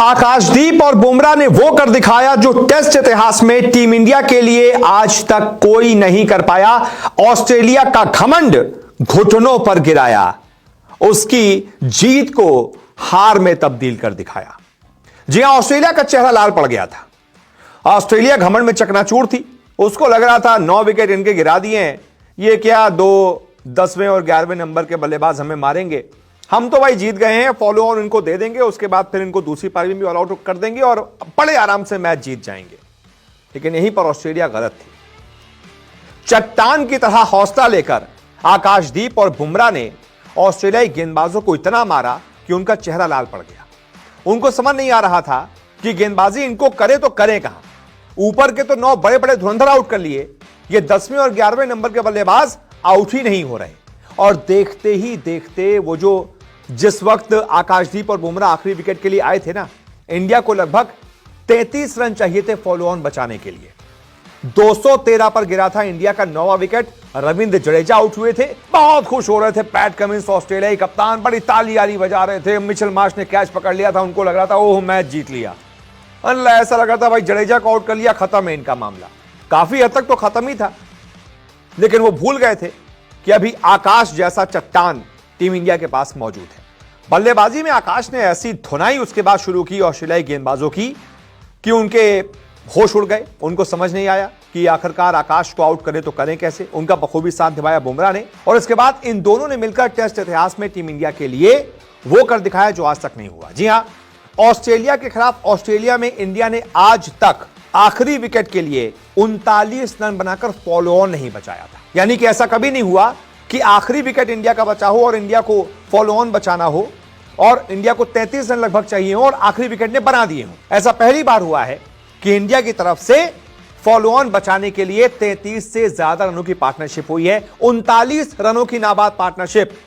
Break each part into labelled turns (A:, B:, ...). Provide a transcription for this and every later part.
A: आकाशदीप और बुमराह ने वो कर दिखाया जो टेस्ट इतिहास में टीम इंडिया के लिए आज तक कोई नहीं कर पाया। ऑस्ट्रेलिया का घमंड घुटनों पर गिराया, उसकी जीत को हार में तब्दील कर दिखाया। जी हां, ऑस्ट्रेलिया का चेहरा लाल पड़ गया था। ऑस्ट्रेलिया घमंड में चकनाचूर थी। उसको लग रहा था 9 विकेट इनके गिरा दिए हैं, ये क्या 2 10वें और 11वें नंबर के बल्लेबाज हमें मारेंगे, हम तो भाई जीत गए हैं, फॉलो ऑन इनको दे देंगे, उसके बाद फिर इनको दूसरी पारी में भी ऑल आउट कर देंगे और बड़े आराम से मैच जीत जाएंगे। लेकिन यहीं पर ऑस्ट्रेलिया गलत थी। चट्टान की तरह हौसला लेकर आकाशदीप और बुमराह ने ऑस्ट्रेलियाई गेंदबाजों को इतना मारा कि उनका चेहरा लाल पड़ गया। उनको समझ नहीं आ रहा था कि गेंदबाजी इनको करे तो करें कहां। ऊपर के तो 9 बड़े बड़े धुरंधर आउट कर लिए, ये 10वें और 11वें नंबर के बल्लेबाज आउट ही नहीं हो रहे। और देखते ही देखते वो जो जिस वक्त आकाशदीप और बुमराह आखिरी विकेट के लिए आए थे ना, इंडिया को लगभग 33 रन चाहिए थे फॉलो ऑन बचाने के लिए। 213 पर गिरा था इंडिया का 9वां विकेट। रविंद्र जडेजा आउट हुए थे, बहुत खुश हो रहे थे पैट कमिंस ऑस्ट्रेलियाई कप्तान, बड़ी ताली बजा रहे थे। मिचेल मार्श ने कैच पकड़ लिया था, उनको लग रहा था ओह मैच जीत लिया। ऐसा लगा था भाई जडेजा को आउट कर लिया, खत्म है इनका मामला। काफी हद तक तो खत्म ही था, लेकिन वो भूल गए थे कि अभी आकाश जैसा चट्टान टीम इंडिया के पास मौजूद है। बल्लेबाजी में आकाश ने ऐसी धुनाई उसके बाद शुरू की ऑस्ट्रेलियाई गेंदबाजों की कि उनके होश उड़ गए। उनको समझ नहीं आया कि आखिरकार आकाश को आउट करें तो करें कैसे। उनका बखूबी साथ निभाया बुमराह ने, और इसके बाद इन दोनों ने मिलकर टेस्ट इतिहास में टीम इंडिया के लिए वो कर दिखाया जो आज तक नहीं हुआ। जी हां, ऑस्ट्रेलिया के खिलाफ ऑस्ट्रेलिया में इंडिया ने आज तक आखिरी विकेट के लिए 39 रन बनाकर फॉलो ऑन नहीं बचाया था। यानी कि ऐसा कभी नहीं हुआ कि आखिरी विकेट इंडिया का बचा हो और इंडिया को फॉलो ऑन बचाना हो और इंडिया को 33 रन लगभग चाहिए हो और आखिरी विकेट ने बना दिए हो। ऐसा पहली बार हुआ है कि इंडिया की तरफ से फॉलो ऑन बचाने के लिए 33 से ज्यादा रनों की पार्टनरशिप हुई है। 39 रनों की नाबाद पार्टनरशिप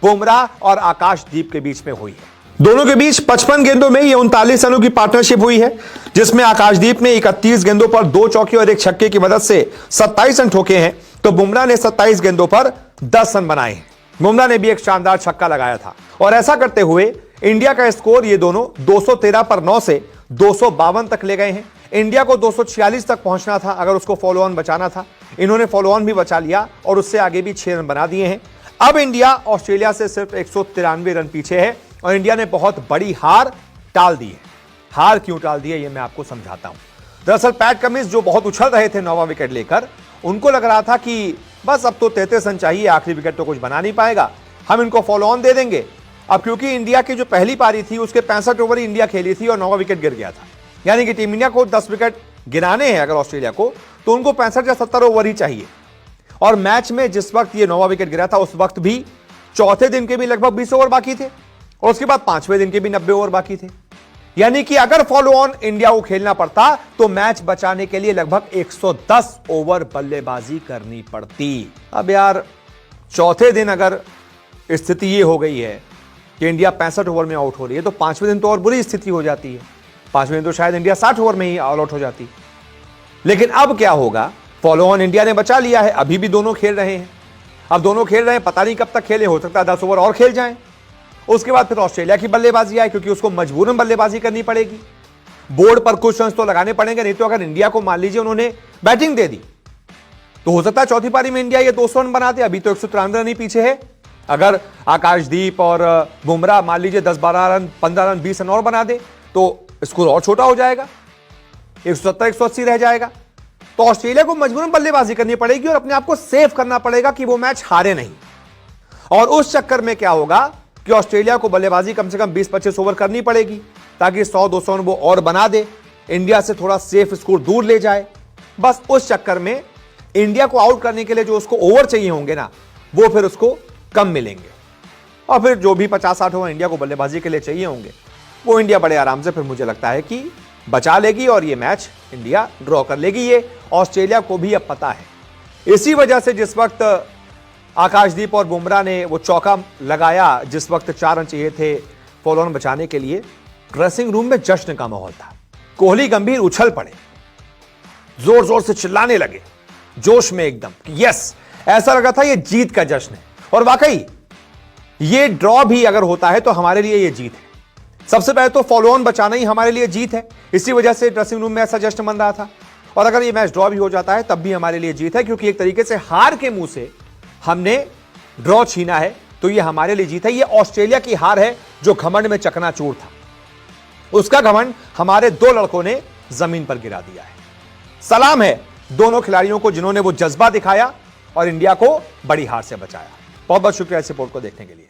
A: बुमराह और आकाशदीप के बीच में हुई है। दोनों के बीच 55 गेंदों में ये 39 रनों की पार्टनरशिप हुई है, जिसमें आकाशदीप ने 31 गेंदों पर 2 चौके और 1 छक्के की मदद से 27 रन ठोके हैं, तो बुमराह ने 27 गेंदों पर 10 रन बनाए हैं। बुमराह ने भी एक शानदार छक्का लगाया था, और ऐसा करते हुए इंडिया का स्कोर ये दोनों 213 पर 9 से 252 तक ले गए हैं। इंडिया को 246 तक पहुंचना था अगर उसको फॉलो ऑन बचाना था। इन्होंने फॉलो ऑन भी बचा लिया और उससे आगे भी 6 रन बना दिए हैं। अब इंडिया ऑस्ट्रेलिया से सिर्फ 193 रन पीछे है और इंडिया ने बहुत बड़ी हार टाल दी है। हार क्यों टाल दी है ये मैं आपको समझाता हूं। दरअसल पैट कमिंस जो बहुत उछल रहे थे 9वां विकेट लेकर, उनको लग रहा था कि बस अब तो 33 रन चाहिए, आखिरी विकेट तो कुछ बना नहीं पाएगा, हम इनको फॉलो ऑन दे देंगे। अब क्योंकि इंडिया की जो पहली पारी थी उसके 65 ओवर ही इंडिया खेली थी और 9वां विकेट गिर गया था, यानी कि टीम इंडिया को 10 विकेट गिराने हैं अगर ऑस्ट्रेलिया को, तो उनको 65 या 70 ओवर ही चाहिए। और मैच में जिस वक्त ये 9वां विकेट गिरा था उस वक्त भी चौथे दिन के भी लगभग 20 ओवर बाकी थे और उसके बाद 5वें दिन के भी 90 ओवर बाकी थे। यानी कि अगर फॉलो ऑन इंडिया को खेलना पड़ता तो मैच बचाने के लिए लगभग 110 ओवर बल्लेबाजी करनी पड़ती। अब यार चौथे दिन अगर स्थिति ये हो गई है कि इंडिया 65 ओवर में आउट हो रही है, तो 5वें दिन तो और बुरी स्थिति हो जाती है। 5वें दिन तो शायद इंडिया 60 ओवर में ही ऑल आउट हो जाती। लेकिन अब क्या होगा, फॉलो ऑन इंडिया ने बचा लिया है, अभी भी दोनों खेल रहे हैं। अब दोनों खेल रहे हैं, पता नहीं कब तक खेले, हो सकता है 10 ओवर और खेल जाएं। उसके बाद फिर ऑस्ट्रेलिया की बल्लेबाजी आए, क्योंकि उसको मजबूरन बल्लेबाजी करनी पड़ेगी। बोर्ड पर कुछ रन तो लगाने पड़ेंगे, नहीं तो अगर इंडिया को मान लीजिए उन्होंने बैटिंग दे दी तो हो सकता है चौथी पारी में इंडिया ये 200 रन बना दे। अभी तो 193 रन ही पीछे है। अगर आकाशदीप और बुमराह मान लीजिए 10-12 रन, 15 रन, 20 रन और बना दे तो स्कोर और छोटा हो जाएगा, 170-180 रह जाएगा। तो ऑस्ट्रेलिया को मजबूरन बल्लेबाजी करनी पड़ेगी और अपने आप को सेव करना पड़ेगा कि वो मैच हारे नहीं। और उस चक्कर में क्या होगा कि ऑस्ट्रेलिया को बल्लेबाजी कम से कम 20-25 ओवर करनी पड़ेगी ताकि 100-200 रन वो और बना दे, इंडिया से थोड़ा सेफ स्कोर दूर ले जाए। बस उस चक्कर में इंडिया को आउट करने के लिए जो उसको ओवर चाहिए होंगे ना, वो फिर उसको कम मिलेंगे, और फिर जो भी 50-60 ओवर इंडिया को बल्लेबाजी के लिए चाहिए होंगे वो इंडिया बड़े आराम से फिर मुझे लगता है कि बचा लेगी और ये मैच इंडिया ड्रॉ कर लेगी। ये ऑस्ट्रेलिया को भी अब पता है। इसी वजह से जिस वक्त आकाशदीप और बुमराह ने वो चौका लगाया, जिस वक्त 4 रन चाहिए थे फॉलो ऑन बचाने के लिए, ड्रेसिंग रूम में जश्न का माहौल था। कोहली गंभीर उछल पड़े, जोर जोर से चिल्लाने लगे, जोश में एकदम, यस, ऐसा लगा था ये जीत का जश्न है। और वाकई ये ड्रॉ भी अगर होता है तो हमारे लिए ये जीत है, सबसे पहले तो फॉलो ऑन बचाना ही हमारे लिए जीत है, इसी वजह से ड्रेसिंग रूम में ऐसा जश्न मन रहा था। और अगर ये मैच ड्रॉ भी हो जाता है तब भी हमारे लिए जीत है, क्योंकि एक तरीके से हार के मुंह से हमने ड्रॉ छीना है, तो ये हमारे लिए जीत है। ये ऑस्ट्रेलिया की हार है जो घमंड में चकनाचूर था, उसका घमंड हमारे दो लड़कों ने जमीन पर गिरा दिया है। सलाम है दोनों खिलाड़ियों को जिन्होंने वो जज्बा दिखाया और इंडिया को बड़ी हार से बचाया। बहुत बहुत शुक्रिया इस रिपोर्ट को देखने के लिए।